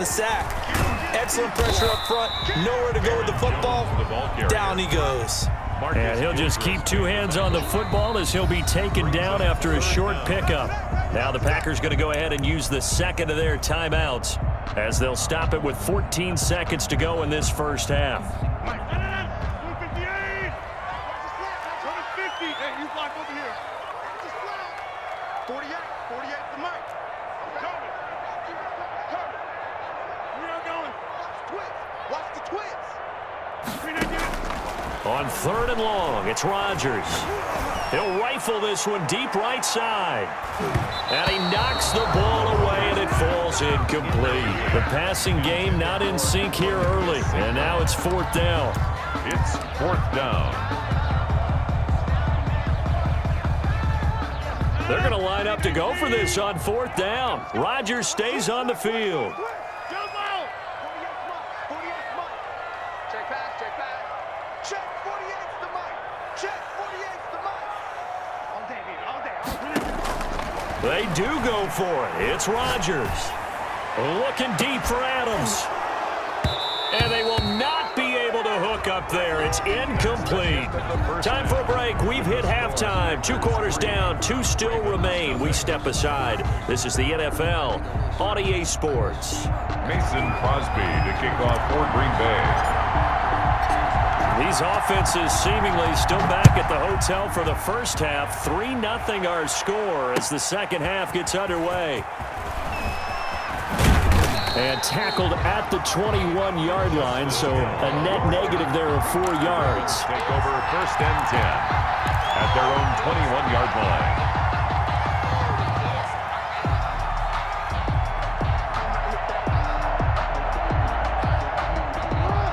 The sack. Excellent pressure up front. Nowhere to go with the football. Down he goes. And he'll just keep two hands on the football as he'll be taken down after a short pickup. Now the Packers going to go ahead and use the second of their timeouts as they'll stop it with 14 seconds to go in this first half. On 3rd and long, it's Rodgers. He'll rifle this one deep right side. And he knocks the ball away, and it falls incomplete. The passing game not in sync here early, and now it's 4th down. It's 4th down. They're going to line up to go for this on 4th down. Rodgers stays on the field. They do go for it. It's Rodgers. Looking deep for Adams. And they will not be able to hook up there. It's incomplete. Time for a break. We've hit halftime. 2 quarters down. 2 still remain. We step aside. This is the NFL on EA Sports. Mason Crosby to kick off for Green Bay. These offenses seemingly still back at the hotel for the first half. 3-0 our score as the second half gets underway. And tackled at the 21-yard line, so a net negative there of 4 yards. Take over 1st and 10 at their own 21-yard line.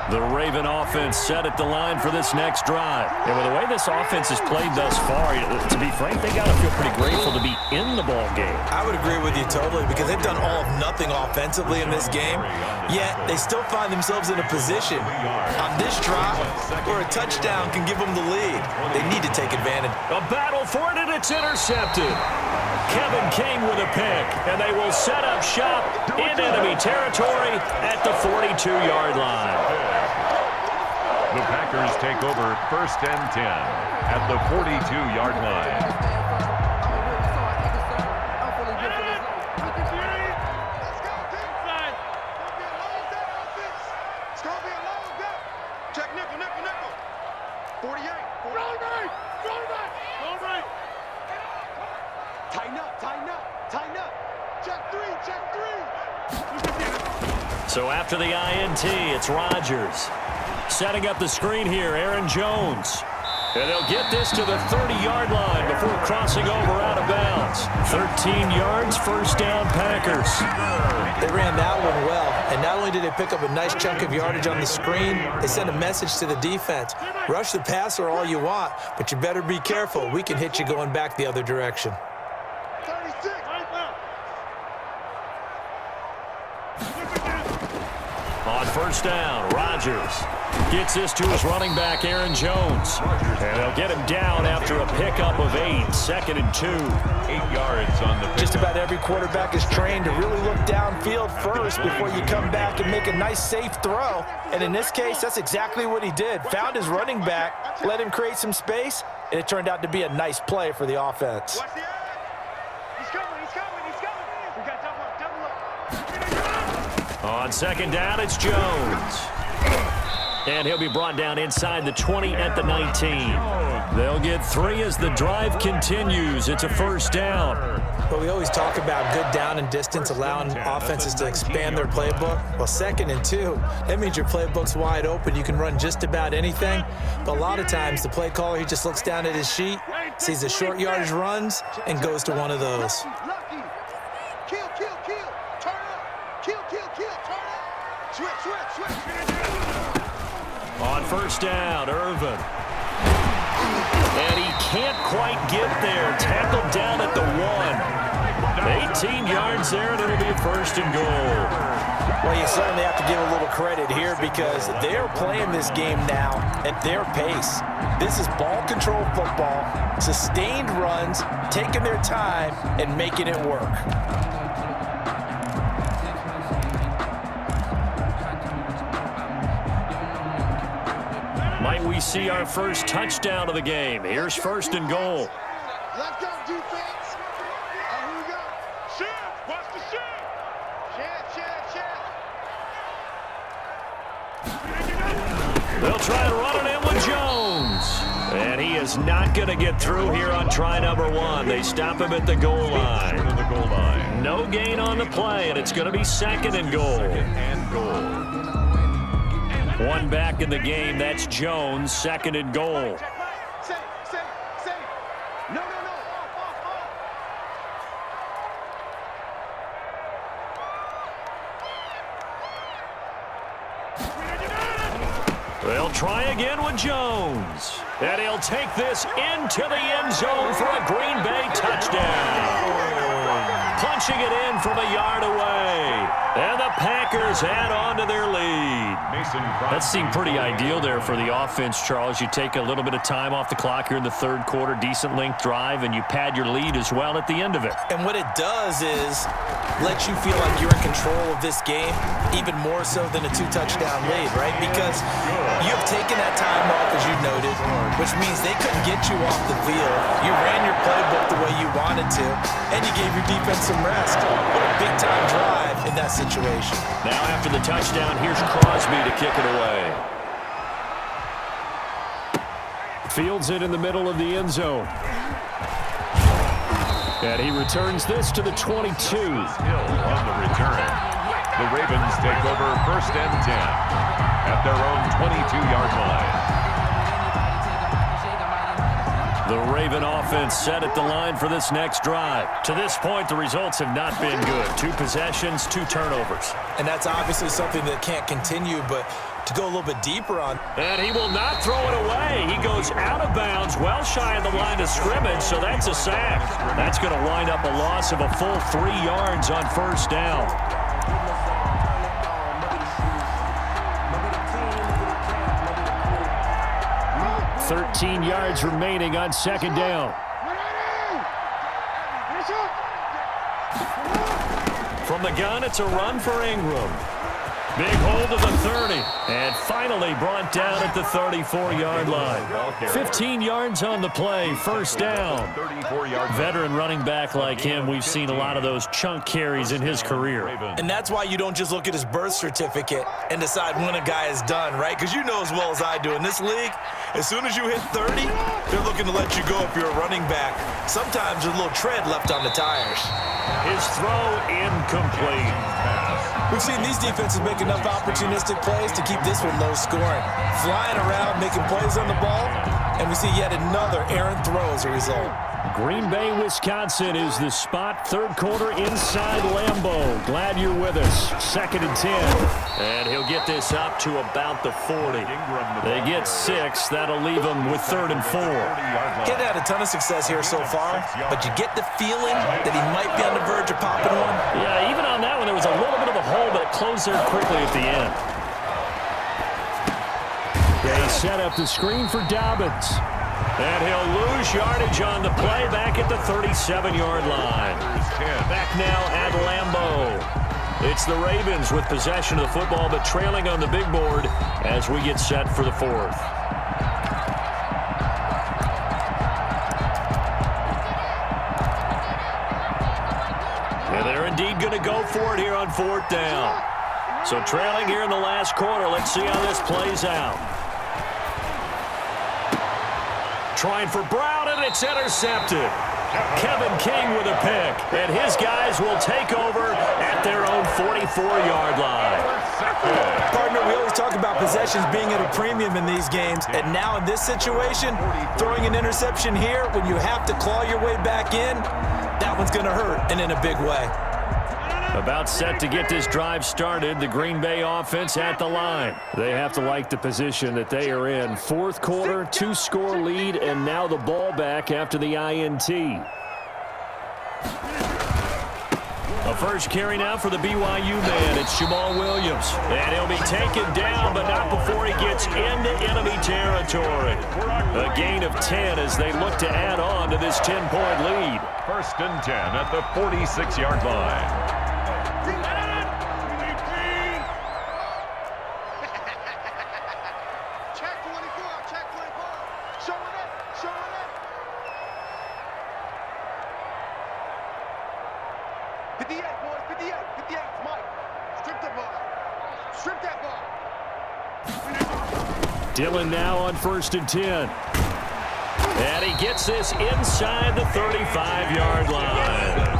The Raven offense set at the line for this next drive. And with the way this offense has played thus far, to be frank, they got to feel pretty grateful to be in the ball game. I would agree with you totally because they've done all of nothing offensively in this game, yet they still find themselves in a position on this drive where a touchdown can give them the lead. They need to take advantage. A battle for it, and it's intercepted. Kevin King with a pick, and they will set up shop in enemy territory at the 42-yard line. The Packers take over 1st and 10 at the 42-yard line. So after the INT, it's Rodgers. Setting up the screen here, Aaron Jones. And they'll get this to the 30-yard line before crossing over out of bounds. 13 yards, 1st down Packers. They ran that one well, and not only did they pick up a nice chunk of yardage on the screen, they sent a message to the defense. Rush the passer all you want, but you better be careful. We can hit you going back the other direction. On 1st down, Rodgers gets this to his running back, Aaron Jones. And they'll get him down after a pickup of 8, 2nd and 2. 8 yards on the pickup. Just about every quarterback is trained to really look downfield first before you come back and make a nice, safe throw. And in this case, that's exactly what he did. Found his running back, let him create some space, and it turned out to be a nice play for the offense. On 2nd down, it's Jones. And he'll be brought down inside the 20 at the 19. They'll get 3 as the drive continues. It's a 1st down. But we always talk about good down and distance, allowing offenses to expand their playbook. Well, 2nd and 2, that means your playbook's wide open. You can run just about anything. But a lot of times, the play caller, he just looks down at his sheet, sees the short yardage runs, and goes to one of those. On 1st down, Irvin. And he can't quite get there. Tackled down at the 1. 18 yards there, and it'll be a 1st and goal. Well, you certainly have to give a little credit here because they're playing this game now at their pace. This is ball control football, sustained runs, taking their time, and making it work. we see our first touchdown of the game. Here's 1st and goal. Let's go, defense. Here we go. Shift. Watch the shift. Shift. They'll try and run it in with Jones. And he is not going to get through here on try number 1. They stop him at the goal line. No gain on the play, and it's going to be 2nd and goal. One back in the game. That's Jones. 2nd and goal. No. They'll try again with Jones. And he'll take this into the end zone for a Green Bay touchdown. Punching it in from a yard away. And the Packers add on to their lead. That seemed pretty ideal there for the offense, Charles. You take a little bit of time off the clock here in the 3rd quarter, decent length drive, and you pad your lead as well at the end of it. And what it does is let you feel like you're in control of this game, even more so than a 2-touchdown lead, right? Because you've taken that time off, as you noted, which means they couldn't get you off the field. You ran your playbook the way you wanted to, and you gave your defense some rest. What a big-time drive in that situation. Now after the touchdown, here's Crosby to kick it away. Fields it in the middle of the end zone. And he returns this to the 22. Hill on the return. The Ravens take over 1st and 10 at their own 22-yard line. The Raven offense set at the line for this next drive. To this point, the results have not been good. 2 possessions, 2 turnovers. And that's obviously something that can't continue, but to go a little bit deeper on. And he will not throw it away. He goes out of bounds, well shy of the line of scrimmage, so that's a sack. That's going to wind up a loss of a full 3 yards on 1st down. 13 yards remaining on 2nd down. From the gun, it's a run for Ingram. Big hold of the 30. And finally brought down at the 34-yard line. 15 yards on the play. 1st down. Veteran running back like him, we've seen a lot of those chunk carries in his career. And that's why you don't just look at his birth certificate and decide when a guy is done, right? Because you know as well as I do, in this league, as soon as you hit 30, they're looking to let you go if you're a running back. Sometimes there's a little tread left on the tires. His throw incomplete. We've seen these defenses make enough opportunistic plays to keep this one low scoring. Flying around, making plays on the ball, and we see yet another errant throw as a result. Green Bay, Wisconsin is the spot. 3rd quarter inside Lambeau. Glad you're with us. 2nd and 10. And he'll get this up to about the 40. They get 6. That'll leave them with 3rd and 4. He'd had a ton of success here so far, but you get the feeling that he might be on the verge of popping one. Yeah, even on that one, there was a little bit of a hole, but it closed there quickly at the end. They set up the screen for Dobbins. And he'll lose yardage on the play back at the 37-yard line. Back now at Lambeau. It's the Ravens with possession of the football, but trailing on the big board as we get set for the 4th. And they're indeed going to go for it here on 4th down. So trailing here in the last quarter. Let's see how this plays out. Trying for Brown, and it's intercepted. Kevin King with a pick, and his guys will take over at their own 44-yard line. Partner, we always talk about possessions being at a premium in these games, and now in this situation, throwing an interception here when you have to claw your way back in, that one's going to hurt, and in a big way. About set to get this drive started, the Green Bay offense at the line. They have to like the position that they are in. 4th quarter, 2-score lead, and now the ball back after the INT. A first carry now for the BYU man. It's Jamal Williams. And he'll be taken down, but not before he gets into enemy territory. A gain of 10 as they look to add on to this 10-point lead. 1st and 10 at the 46-yard line. Check 24, check Strip that ball. Dillon now on 1st and 10. And he gets this inside the 35-yard line.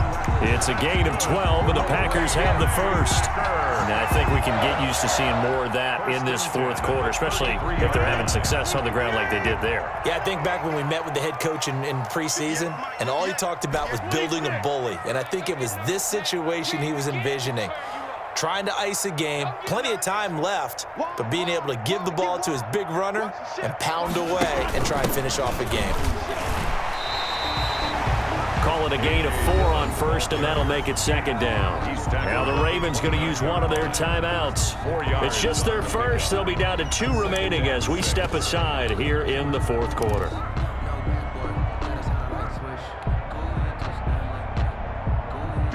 It's a gain of 12, and the Packers have the first. And I think we can get used to seeing more of that in this fourth quarter, especially if they're having success on the ground like they did there. Yeah, I think back when we met with the head coach in preseason, and all he talked about was building a bully. And I think it was this situation he was envisioning. Trying to ice a game, plenty of time left, but being able to give the ball to his big runner and pound away and try and finish off a game. Call it a gain of 4 on 1st, and that'll make it 2nd down. Now the Ravens going to use one of their timeouts. It's just their first. They'll be down to 2 remaining as we step aside here in the 4th quarter.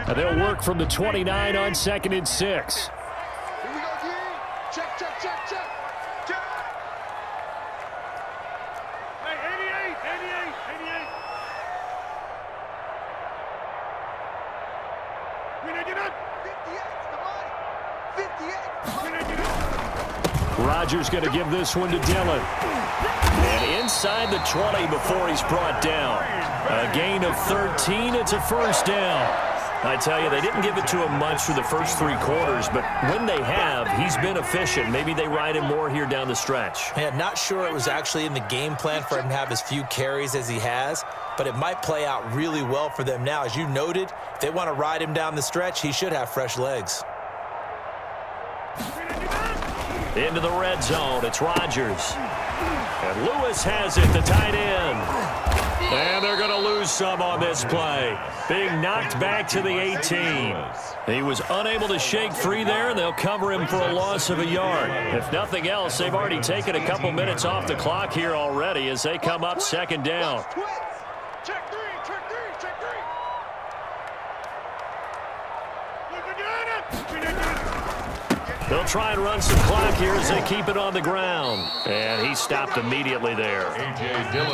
And they'll work from the 29 on 2nd and 6. Here we go, D. Check, check, check, check. Check. Hey, 88, 88, 88. We need to get 58 the money. Rodgers going to give this one to Dillon. And inside the 20 before he's brought down. A gain of 13. It's a 1st down. I tell you, they didn't give it to him much through the first 3 quarters, but when they have, he's been efficient. Maybe they ride him more here down the stretch. Man, not sure it was actually in the game plan for him to have as few carries as he has, but it might play out really well for them now. As you noted, if they want to ride him down the stretch, he should have fresh legs. Into the red zone, it's Rodgers. And Lewis has it, the tight end. And they're going to lose some on this play. Being knocked back to the 18. He was unable to shake free there, and they'll cover him for a loss of a yard. If nothing else, they've already taken a couple minutes off the clock here already as they come up 2nd down. Check 3, check 3, check 3. They'll try and run some clock here as they keep it on the ground. And he stopped immediately there.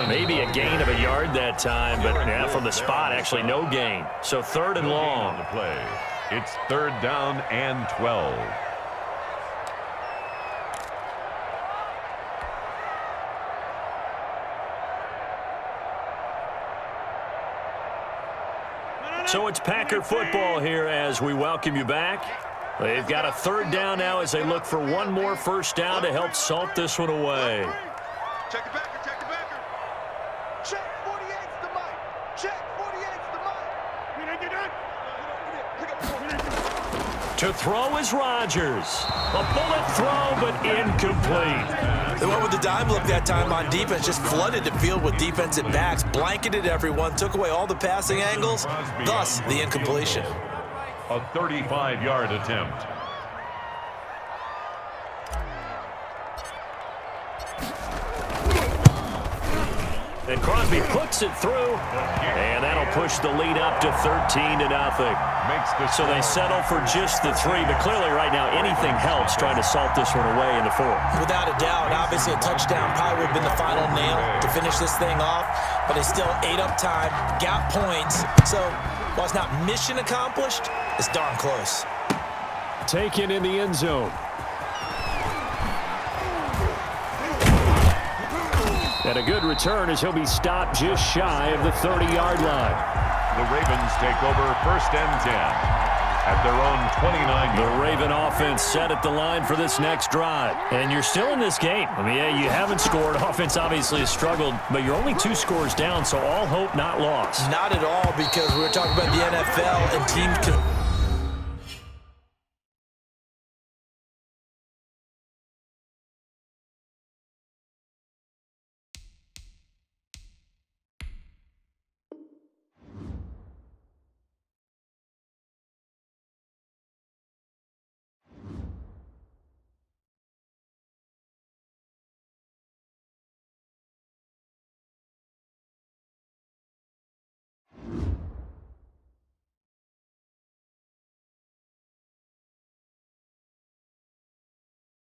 Maybe a gain of a yard that time, but yeah, from the spot, actually no gain. So 3rd and long. It's 3rd down and 12. So it's Packer football here as we welcome you back. They've got a 3rd down now as they look for one more 1st down to help salt this one away. Check the backer, check the backer. Check 48's the mic. Check 48's the mic. To throw is Rodgers. A bullet throw, but incomplete. They went with the dime look that time on defense, just flooded the field with defensive backs, blanketed everyone, took away all the passing angles, thus the incompletion. A 35-yard attempt. And Crosby puts it through, and that'll push the lead up to 13-0. So they settle for just the 3, but clearly right now anything helps trying to salt this one away in the 4th. Without a doubt, obviously a touchdown probably would have been the final nail to finish this thing off, but they still ate up time, got points. So while it's not mission accomplished, it's darn close. Taken in the end zone. And a good return as he'll be stopped just shy of the 30-yard line. The Ravens take over 1st and 10 at their own 29. The Raven offense set at the line for this next drive. And you're still in this game. I mean, yeah, you haven't scored. Offense obviously has struggled, but you're only 2 scores down, so all hope not lost. Not at all, because we were talking about the NFL and teams